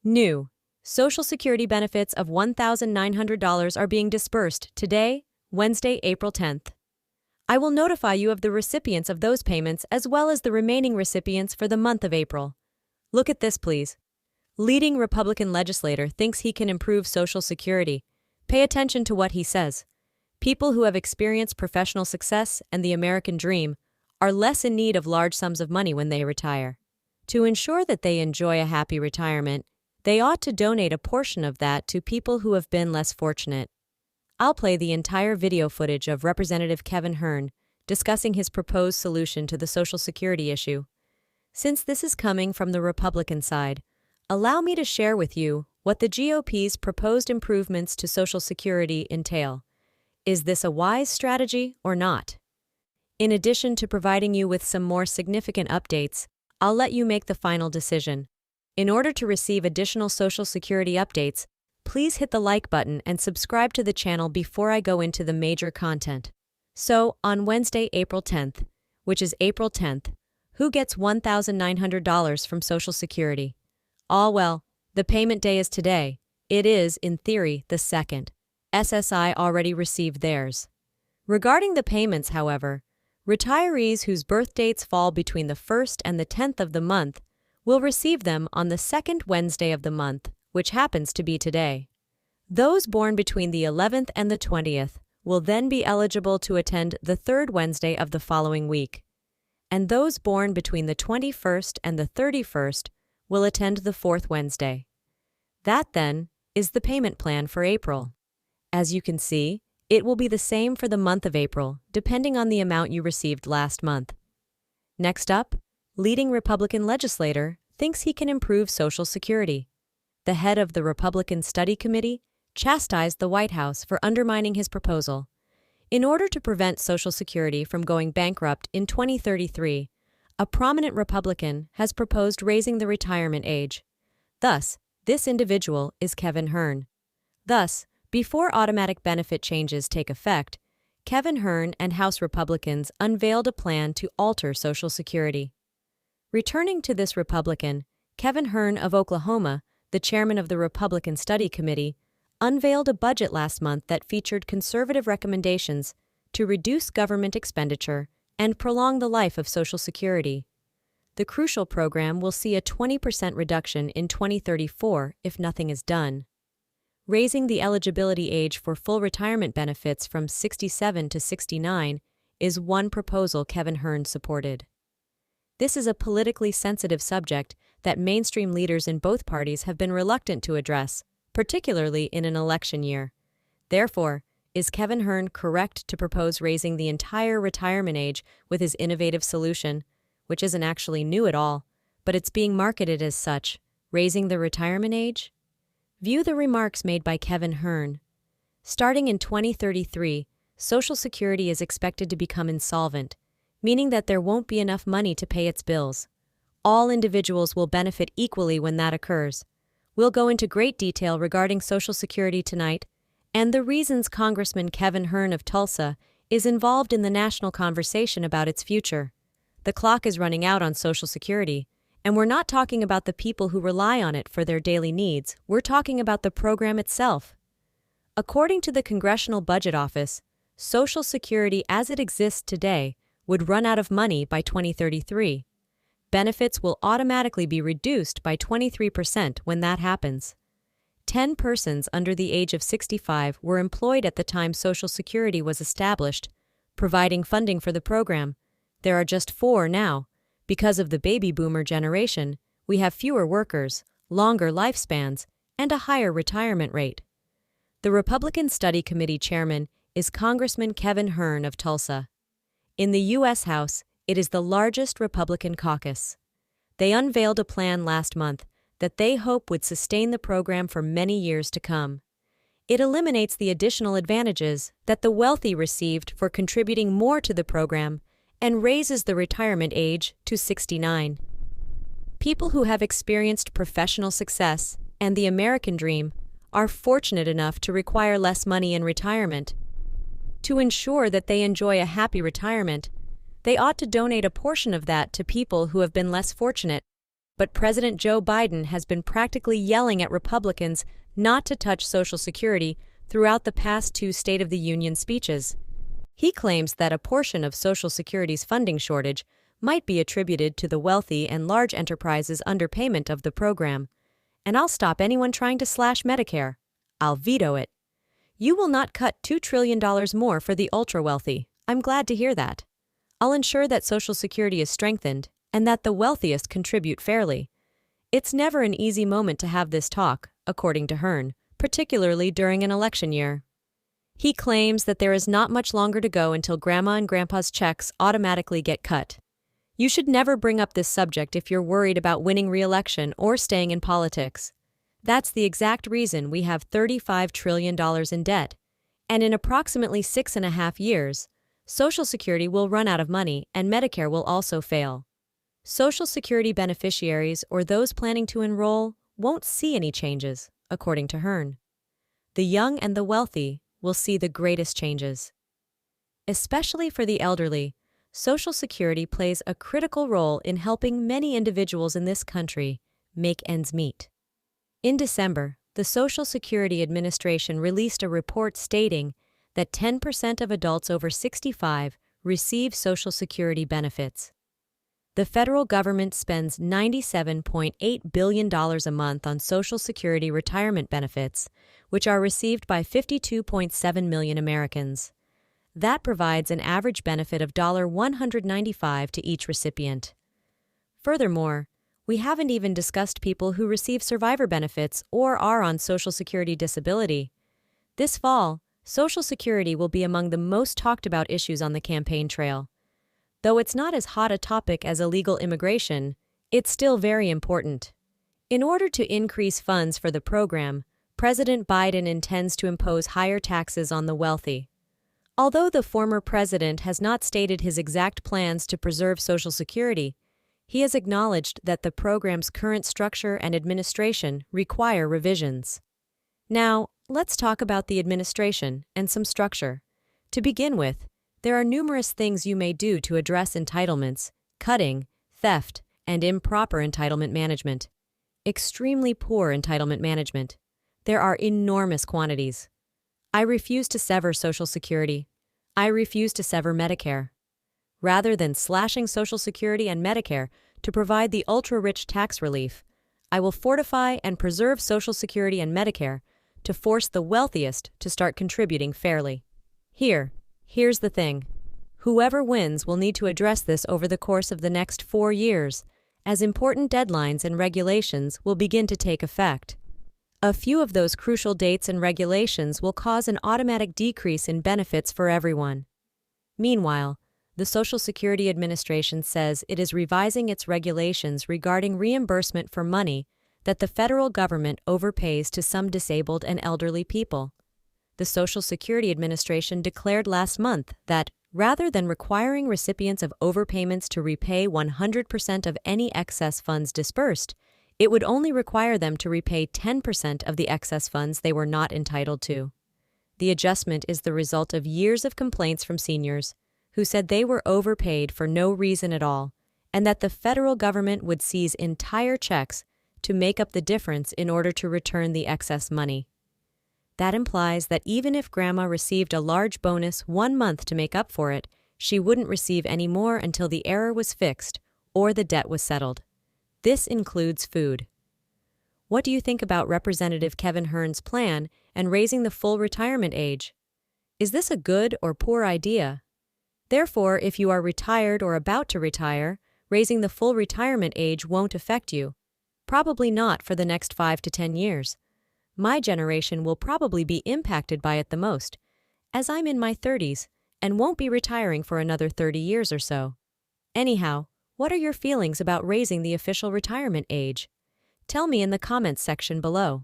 New. Social Security benefits of $1,900 are being disbursed today, Wednesday, April 10th. I will notify you of the recipients of those payments as well as the remaining recipients for the month of April. Look at this, please. Leading Republican legislator thinks he can improve Social Security. Pay attention to what he says. People who have experienced professional success and the American dream are less in need of large sums of money when they retire. To ensure that they enjoy a happy retirement, they ought to donate a portion of that to people who have been less fortunate. I'll play the entire video footage of Representative Kevin Hearn discussing his proposed solution to the Social Security issue. Since this is coming from the Republican side, allow me to share with you what the GOP's proposed improvements to Social Security entail. Is this a wise strategy or not? In addition to providing you with some more significant updates, I'll let you make the final decision. In order to receive additional Social Security updates, please hit the like button and subscribe to the channel before I go into the major content. So, on Wednesday, April 10th, which is April 10th, who gets $1,900 from Social Security? Well, the payment day is today. It is, in theory, the 2nd. SSI already received theirs. Regarding the payments, however, retirees whose birth dates fall between the 1st and the 10th of the month will receive them on the 2nd Wednesday of the month, which happens to be today. Those born between the 11th and the 20th will then be eligible to attend the 3rd Wednesday of the following week, and those born between the 21st and the 31st will attend the 4th Wednesday. That, then, is the payment plan for April. As you can see, it will be the same for the month of April, depending on the amount you received last month. Next up, leading Republican legislator thinks he can improve Social Security. The head of the Republican Study Committee chastised the White House for undermining his proposal. In order to prevent Social Security from going bankrupt in 2033, a prominent Republican has proposed raising the retirement age. Thus, this individual is Kevin Hearn. Thus, before automatic benefit changes take effect, Kevin Hearn and House Republicans unveiled a plan to alter Social Security. Returning to this Republican, Kevin Hearn of Oklahoma, the chairman of the Republican Study Committee, unveiled a budget last month that featured conservative recommendations to reduce government expenditure and prolong the life of Social Security. The crucial program will see a 20% reduction in 2034 if nothing is done. Raising the eligibility age for full retirement benefits from 67 to 69 is one proposal Kevin Hearn supported. This is a politically sensitive subject that mainstream leaders in both parties have been reluctant to address, particularly in an election year. Therefore, is Kevin Hearn correct to propose raising the entire retirement age with his innovative solution, which isn't actually new at all, but it's being marketed as such, raising the retirement age? View the remarks made by Kevin Hearn. Starting in 2033, Social Security is expected to become insolvent, meaning that there won't be enough money to pay its bills. All individuals will benefit equally when that occurs. We'll go into great detail regarding Social Security tonight, and the reasons Congressman Kevin Hearn of Tulsa is involved in the national conversation about its future. The clock is running out on Social Security, and we're not talking about the people who rely on it for their daily needs. We're talking about the program itself. According to the Congressional Budget Office, Social Security as it exists today would run out of money by 2033. Benefits will automatically be reduced by 23% when that happens. 10 persons under the age of 65 were employed at the time Social Security was established, providing funding for the program. There are just 4 now. Because of the baby boomer generation, we have fewer workers, longer lifespans, and a higher retirement rate. The Republican Study Committee chairman is Congressman Kevin Hearn of Tulsa. In the U.S. House, it is the largest Republican caucus. They unveiled a plan last month that they hope would sustain the program for many years to come. It eliminates the additional advantages that the wealthy received for contributing more to the program and raises the retirement age to 69. People who have experienced professional success and the American dream are fortunate enough to require less money in retirement. To ensure that they enjoy a happy retirement, they ought to donate a portion of that to people who have been less fortunate. But President Joe Biden has been practically yelling at Republicans not to touch Social Security throughout the past two State of the Union speeches. He claims that a portion of Social Security's funding shortage might be attributed to the wealthy and large enterprises' underpayment of the program. And I'll stop anyone trying to slash Medicare. I'll veto it. You will not cut $2 trillion more for the ultra-wealthy. I'm glad to hear that. I'll ensure that Social Security is strengthened and that the wealthiest contribute fairly. It's never an easy moment to have this talk, according to Hearn, particularly during an election year. He claims that there is not much longer to go until Grandma and Grandpa's checks automatically get cut. You should never bring up this subject if you're worried about winning re-election or staying in politics. That's the exact reason we have $35 trillion in debt. And in approximately 6.5 years, Social Security will run out of money and Medicare will also fail. Social Security beneficiaries or those planning to enroll won't see any changes, according to Hearn. The young and the wealthy will see the greatest changes. Especially for the elderly, Social Security plays a critical role in helping many individuals in this country make ends meet. In December, the Social Security Administration released a report stating that 10% of adults over 65 receive Social Security benefits. The federal government spends $97.8 billion a month on Social Security retirement benefits, which are received by 52.7 million Americans. That provides an average benefit of $195 to each recipient. Furthermore, we haven't even discussed people who receive survivor benefits or are on Social Security disability. This fall, Social Security will be among the most talked about issues on the campaign trail. Though it's not as hot a topic as illegal immigration, it's still very important. In order to increase funds for the program, President Biden intends to impose higher taxes on the wealthy. Although the former president has not stated his exact plans to preserve Social Security, he has acknowledged that the program's current structure and administration require revisions. Now, let's talk about the administration and some structure. To begin with, there are numerous things you may do to address entitlements, cutting, theft, and improper entitlement management. Extremely poor entitlement management. There are enormous quantities. I refuse to sever Social Security. I refuse to sever Medicare. Rather than slashing Social Security and Medicare to provide the ultra-rich tax relief, I will fortify and preserve Social Security and Medicare to force the wealthiest to start contributing fairly. Here's the thing. Whoever wins will need to address this over the course of the next 4 years, as important deadlines and regulations will begin to take effect. A few of those crucial dates and regulations will cause an automatic decrease in benefits for everyone. Meanwhile, the Social Security Administration says it is revising its regulations regarding reimbursement for money that the federal government overpays to some disabled and elderly people. The Social Security Administration declared last month that, rather than requiring recipients of overpayments to repay 100% of any excess funds disbursed, it would only require them to repay 10% of the excess funds they were not entitled to. The adjustment is the result of years of complaints from seniors who said they were overpaid for no reason at all, and that the federal government would seize entire checks to make up the difference in order to return the excess money. That implies that even if Grandma received a large bonus 1 month to make up for it, she wouldn't receive any more until the error was fixed or the debt was settled. This includes food. What do you think about Representative Kevin Hearn's plan and raising the full retirement age? Is this a good or poor idea? Therefore, if you are retired or about to retire, raising the full retirement age won't affect you. Probably not for the next 5 to 10 years. My generation will probably be impacted by it the most, as I'm in my 30s and won't be retiring for another 30 years or so. Anyhow, what are your feelings about raising the official retirement age? Tell me in the comments section below.